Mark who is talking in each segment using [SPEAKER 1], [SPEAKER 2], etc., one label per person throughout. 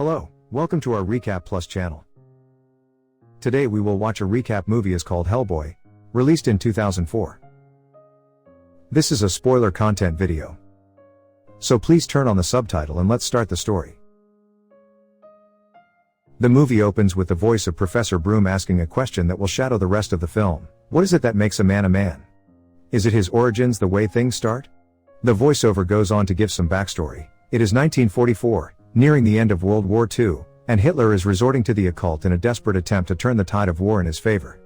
[SPEAKER 1] Hello, welcome to our RecapPlus channel. Today we will watch a recap movie is called Hellboy, released in 2004. This is a spoiler content video. So please turn on the subtitle and let's start the story. The movie opens with the voice of Professor Broom asking a question that will shadow the rest of the film. What is it that makes a man a man? Is it his origins, the way things start? The voiceover goes on to give some backstory. It is 1944, nearing the end of World War II, and Hitler is resorting to the occult in a desperate attempt to turn the tide of war in his favor.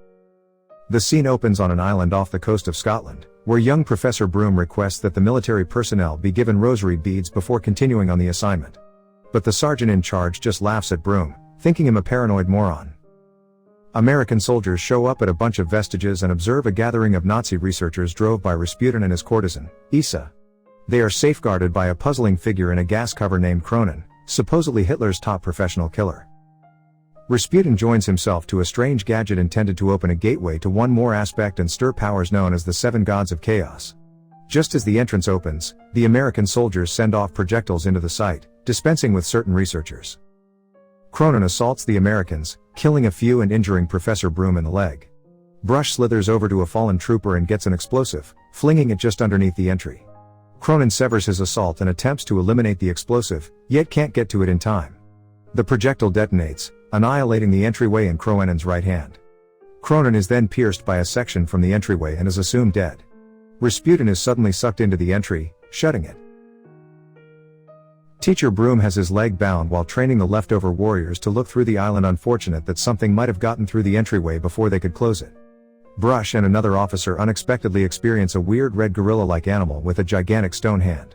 [SPEAKER 1] The scene opens on an island off the coast of Scotland, where young Professor Broom requests that the military personnel be given rosary beads before continuing on the assignment. But the sergeant in charge just laughs at Broom, thinking him a paranoid moron. American soldiers show up at a bunch of vestiges and observe a gathering of Nazi researchers drove by Rasputin and his courtesan, Isa. They are safeguarded by a puzzling figure in a gas cover named Cronin, supposedly Hitler's top professional killer. Rasputin joins himself to a strange gadget intended to open a gateway to one more aspect and stir powers known as the Seven Gods of Chaos. Just as the entrance opens, the American soldiers send off projectiles into the site, dispensing with certain researchers. Cronin assaults the Americans, killing a few and injuring Professor Broom in the leg. Brush slithers over to a fallen trooper and gets an explosive, flinging it just underneath the entry. Cronin severs his assault and attempts to eliminate the explosive, yet can't get to it in time. The projectile detonates, annihilating the entryway in Cronin's right hand. Cronin is then pierced by a section from the entryway and is assumed dead. Rasputin is suddenly sucked into the entry, shutting it. Teacher Broom has his leg bound while training the leftover warriors to look through the island, unfortunate that something might have gotten through the entryway before they could close it. Brush and another officer unexpectedly experience a weird red gorilla-like animal with a gigantic stone hand.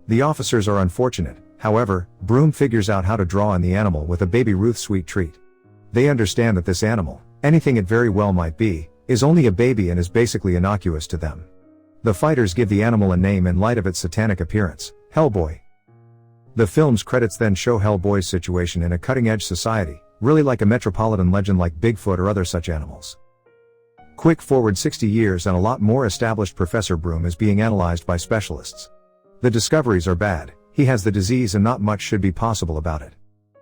[SPEAKER 1] The officers are unfortunate, however, Broom figures out how to draw in the animal with a baby Ruth's sweet treat. They understand that this animal, anything it very well might be, is only a baby and is basically innocuous to them. The fighters give the animal a name in light of its satanic appearance, Hellboy. The film's credits then show Hellboy's situation in a cutting-edge society, really like a metropolitan legend like Bigfoot or other such animals. Quick forward 60 years and a lot more established Professor Broom is being analyzed by specialists. The discoveries are bad, he has the disease and not much should be possible about it.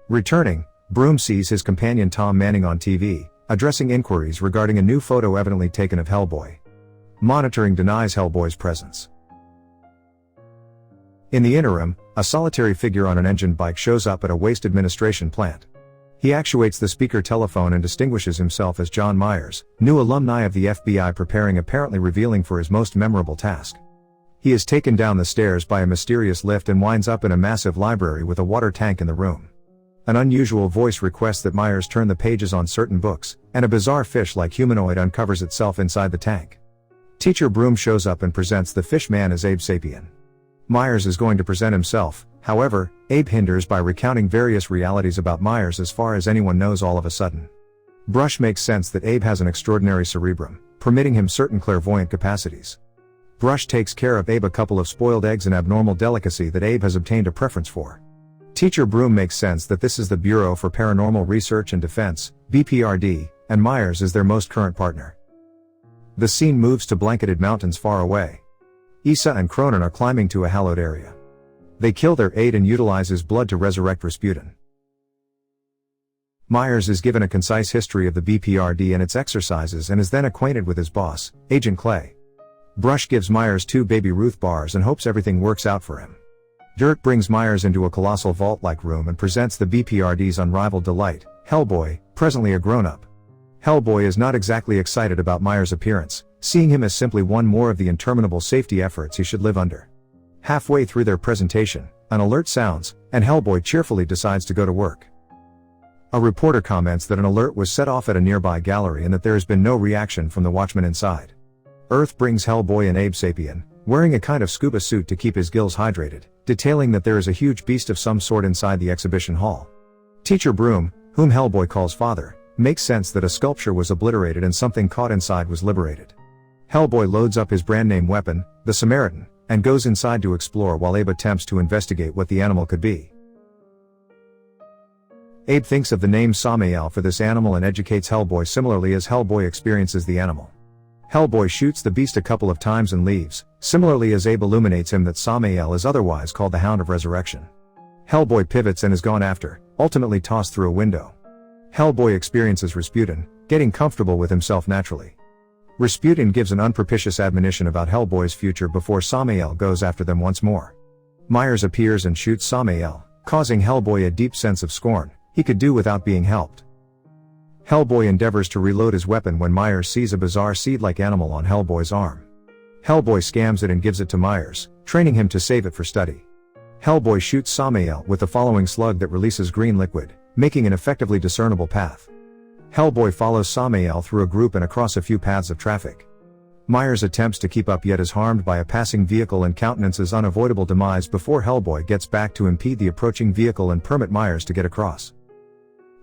[SPEAKER 1] Returning, Broom sees his companion Tom Manning on TV, addressing inquiries regarding a new photo evidently taken of Hellboy. Monitoring denies Hellboy's presence. In the interim, a solitary figure on an engine bike shows up at a waste administration plant. He actuates the speaker telephone and distinguishes himself as John Myers, new alumni of the FBI, preparing apparently revealing for his most memorable task. He is taken down the stairs by a mysterious lift and winds up in a massive library with a water tank in the room. An unusual voice requests that Myers turn the pages on certain books, and a bizarre fish-like humanoid uncovers itself inside the tank. Teacher Broom shows up and presents the fish man as Abe Sapien. Myers is going to present himself, however, Abe hinders by recounting various realities about Myers as far as anyone knows all of a sudden. Brush makes sense that Abe has an extraordinary cerebrum, permitting him certain clairvoyant capacities. Brush takes care of Abe a couple of spoiled eggs, an abnormal delicacy that Abe has obtained a preference for. Teacher Broom makes sense that this is the Bureau for Paranormal Research and Defense, BPRD, and Myers is their most current partner. The scene moves to blanketed mountains far away. Isa and Cronin are climbing to a hallowed area. They kill their aide and utilize his blood to resurrect Rasputin. Myers is given a concise history of the BPRD and its exercises and is then acquainted with his boss, Agent Clay. Brush gives Myers 2 Baby Ruth bars and hopes everything works out for him. Dirt brings Myers into a colossal vault-like room and presents the BPRD's unrivaled delight, Hellboy, presently a grown-up. Hellboy is not exactly excited about Myers' appearance, seeing him as simply one more of the interminable safety efforts he should live under. Halfway through their presentation, an alert sounds, and Hellboy cheerfully decides to go to work. A reporter comments that an alert was set off at a nearby gallery and that there has been no reaction from the watchman inside. Earth brings Hellboy and Abe Sapien, wearing a kind of scuba suit to keep his gills hydrated, detailing that there is a huge beast of some sort inside the exhibition hall. Teacher Broom, whom Hellboy calls father, makes sense that a sculpture was obliterated and something caught inside was liberated. Hellboy loads up his brand-name weapon, the Samaritan, and goes inside to explore while Abe attempts to investigate what the animal could be. Abe thinks of the name Samael for this animal and educates Hellboy similarly as Hellboy experiences the animal. Hellboy shoots the beast a couple of times and leaves, similarly as Abe illuminates him that Samael is otherwise called the Hound of Resurrection. Hellboy pivots and is gone after, ultimately tossed through a window. Hellboy experiences Rasputin, getting comfortable with himself naturally. Rasputin gives an unpropitious admonition about Hellboy's future before Samael goes after them once more. Myers appears and shoots Samael, causing Hellboy a deep sense of scorn. He could do without being helped. Hellboy endeavors to reload his weapon when Myers sees a bizarre seed-like animal on Hellboy's arm. Hellboy scams it and gives it to Myers, training him to save it for study. Hellboy shoots Samael with the following slug that releases green liquid, making an effectively discernible path. Hellboy follows Samael through a group and across a few paths of traffic. Myers attempts to keep up yet is harmed by a passing vehicle and countenances unavoidable demise before Hellboy gets back to impede the approaching vehicle and permit Myers to get across.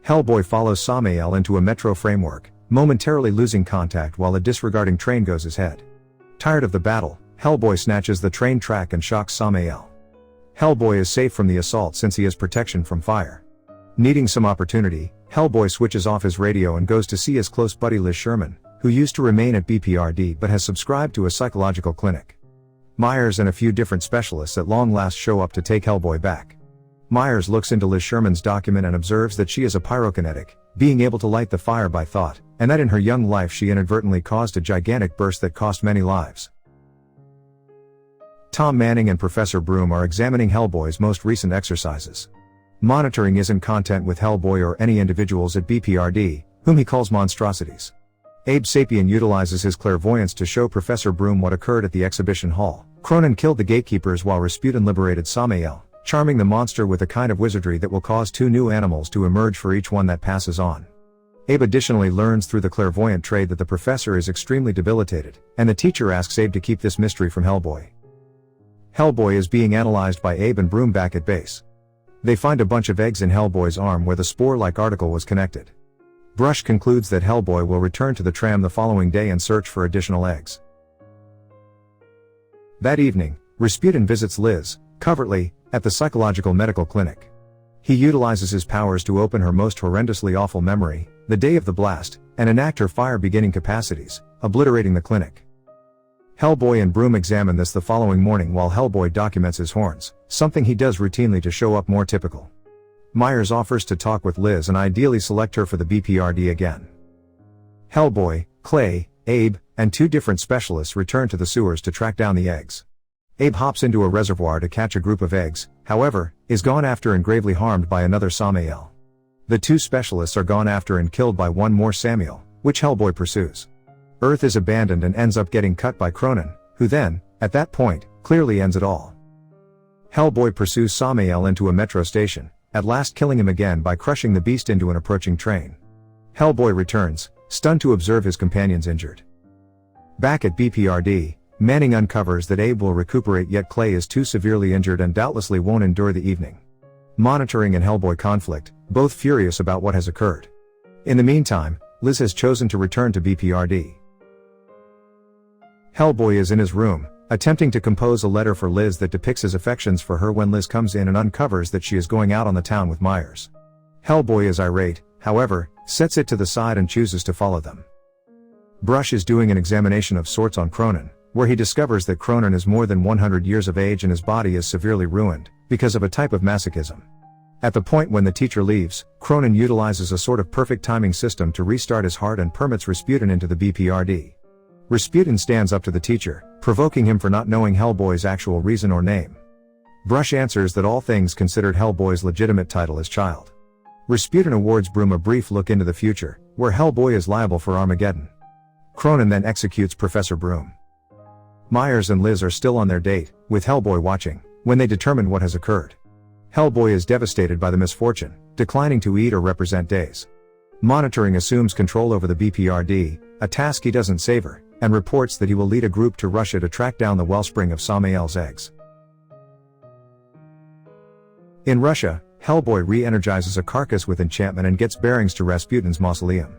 [SPEAKER 1] Hellboy follows Samael into a metro framework, momentarily losing contact while a disregarding train goes his head. Tired of the battle, Hellboy snatches the train track and shocks Samael. Hellboy is safe from the assault since he has protection from fire. Needing some opportunity, Hellboy switches off his radio and goes to see his close buddy Liz Sherman, who used to remain at BPRD but has subscribed to a psychological clinic. Myers and a few different specialists at long last show up to take Hellboy back. Myers looks into Liz Sherman's document and observes that she is a pyrokinetic, being able to light the fire by thought, and that in her young life she inadvertently caused a gigantic burst that cost many lives. Tom Manning and Professor Broom are examining Hellboy's most recent exercises. Monitoring isn't content with Hellboy or any individuals at BPRD, whom he calls monstrosities. Abe Sapien utilizes his clairvoyance to show Professor Broom what occurred at the exhibition hall. Cronin killed the gatekeepers while Rasputin liberated Samael, charming the monster with a kind of wizardry that will cause 2 new animals to emerge for each one that passes on. Abe additionally learns through the clairvoyant trade that the professor is extremely debilitated, and the teacher asks Abe to keep this mystery from Hellboy. Hellboy is being analyzed by Abe and Broom back at base. They find a bunch of eggs in Hellboy's arm where the spore-like article was connected. Brush concludes that Hellboy will return to the tram the following day and search for additional eggs. That evening, Rasputin visits Liz, covertly, at the psychological medical clinic. He utilizes his powers to open her most horrendously awful memory, the day of the blast, and enact her fire-beginning capacities, obliterating the clinic. Hellboy and Broom examine this the following morning while Hellboy documents his horns, something he does routinely to show up more typical. Myers offers to talk with Liz and ideally select her for the BPRD again. Hellboy, Clay, Abe, and 2 different specialists return to the sewers to track down the eggs. Abe hops into a reservoir to catch a group of eggs, however, is gone after and gravely harmed by another Samael. The 2 specialists are gone after and killed by one more Samuel, which Hellboy pursues. Earth is abandoned and ends up getting cut by Cronin, who then, at that point, clearly ends it all. Hellboy pursues Samael into a metro station, at last killing him again by crushing the beast into an approaching train. Hellboy returns, stunned to observe his companions injured. Back at BPRD, Manning uncovers that Abe will recuperate yet Clay is too severely injured and doubtlessly won't endure the evening. Monitoring and Hellboy conflict, both furious about what has occurred. In the meantime, Liz has chosen to return to BPRD. Hellboy is in his room, attempting to compose a letter for Liz that depicts his affections for her when Liz comes in and uncovers that she is going out on the town with Myers. Hellboy is irate, however, sets it to the side and chooses to follow them. Brush is doing an examination of sorts on Cronin, where he discovers that Cronin is more than 100 years of age and his body is severely ruined, because of a type of masochism. At the point when the teacher leaves, Cronin utilizes a sort of perfect timing system to restart his heart and permits Rasputin into the BPRD. Rasputin stands up to the teacher, provoking him for not knowing Hellboy's actual reason or name. Brush answers that all things considered Hellboy's legitimate title is child. Rasputin awards Broom a brief look into the future, where Hellboy is liable for Armageddon. Cronin then executes Professor Broom. Myers and Liz are still on their date, with Hellboy watching, when they determine what has occurred. Hellboy is devastated by the misfortune, declining to eat or represent days. Monitoring assumes control over the BPRD, a task he doesn't savor, and reports that he will lead a group to Russia to track down the wellspring of Samael's eggs. In Russia, Hellboy re-energizes a carcass with enchantment and gets bearings to Rasputin's mausoleum.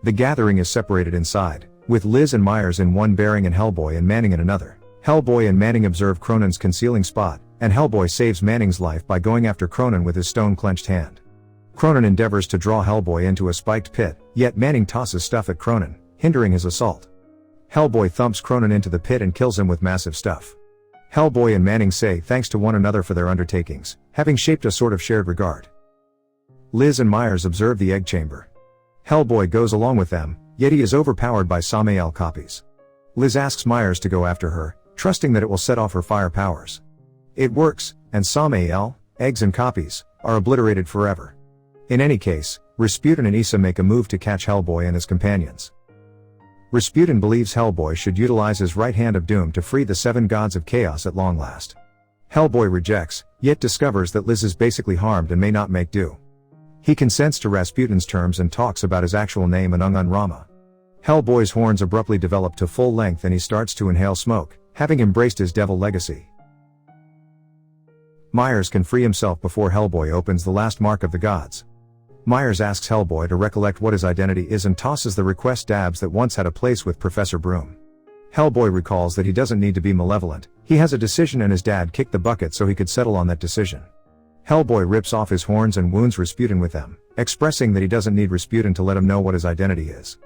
[SPEAKER 1] The gathering is separated inside, with Liz and Myers in one bearing and Hellboy and Manning in another. Hellboy and Manning observe Cronin's concealing spot, and Hellboy saves Manning's life by going after Cronin with his stone-clenched hand. Cronin endeavors to draw Hellboy into a spiked pit, yet Manning tosses stuff at Cronin, hindering his assault. Hellboy thumps Cronin into the pit and kills him with massive stuff. Hellboy and Manning say thanks to one another for their undertakings, having shaped a sort of shared regard. Liz and Myers observe the egg chamber. Hellboy goes along with them, yet he is overpowered by Samael copies. Liz asks Myers to go after her, trusting that it will set off her fire powers. It works, and Samael, eggs and copies, are obliterated forever. In any case, Rasputin and Issa make a move to catch Hellboy and his companions. Rasputin believes Hellboy should utilize his right hand of doom to free the 7 gods of chaos at long last. Hellboy rejects, yet discovers that Liz is basically harmed and may not make do. He consents to Rasputin's terms and talks about his actual name and Ungun Rama. Hellboy's horns abruptly develop to full length and he starts to inhale smoke, having embraced his devil legacy. Myers can free himself before Hellboy opens the last mark of the gods. Myers asks Hellboy to recollect what his identity is and tosses the request dabs that once had a place with Professor Broom. Hellboy recalls that he doesn't need to be malevolent, he has a decision and his dad kicked the bucket so he could settle on that decision. Hellboy rips off his horns and wounds Rasputin with them, expressing that he doesn't need Rasputin to let him know what his identity is.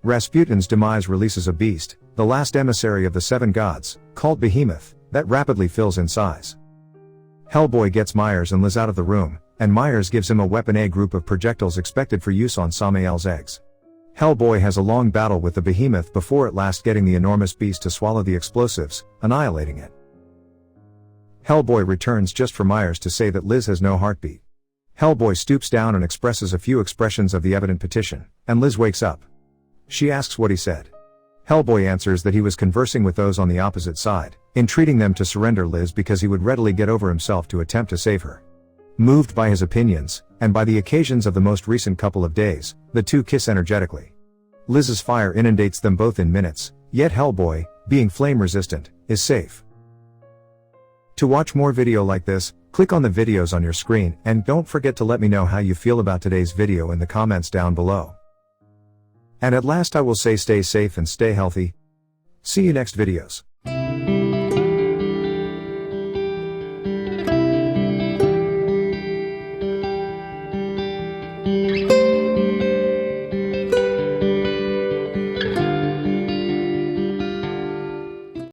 [SPEAKER 1] Rasputin's demise releases a beast, the last emissary of the 7 gods, called Behemoth, that rapidly fills in size. Hellboy gets Myers and Liz out of the room, and Myers gives him a weapon, a group of projectiles expected for use on Samael's eggs. Hellboy has a long battle with the Behemoth before at last getting the enormous beast to swallow the explosives, annihilating it. Hellboy returns just for Myers to say that Liz has no heartbeat. Hellboy stoops down and expresses a few expressions of the evident petition, and Liz wakes up. She asks what he said. Hellboy answers that he was conversing with those on the opposite side, entreating them to surrender Liz because he would readily get over himself to attempt to save her. Moved by his opinions, and by the occasions of the most recent couple of days, the two kiss energetically. Liz's fire inundates them both in minutes, yet Hellboy, being flame resistant, is safe. To watch more video like this, click on the videos on your screen and don't forget to let me know how you feel about today's video in the comments down below. And at last I will say stay safe and stay healthy. See you next videos.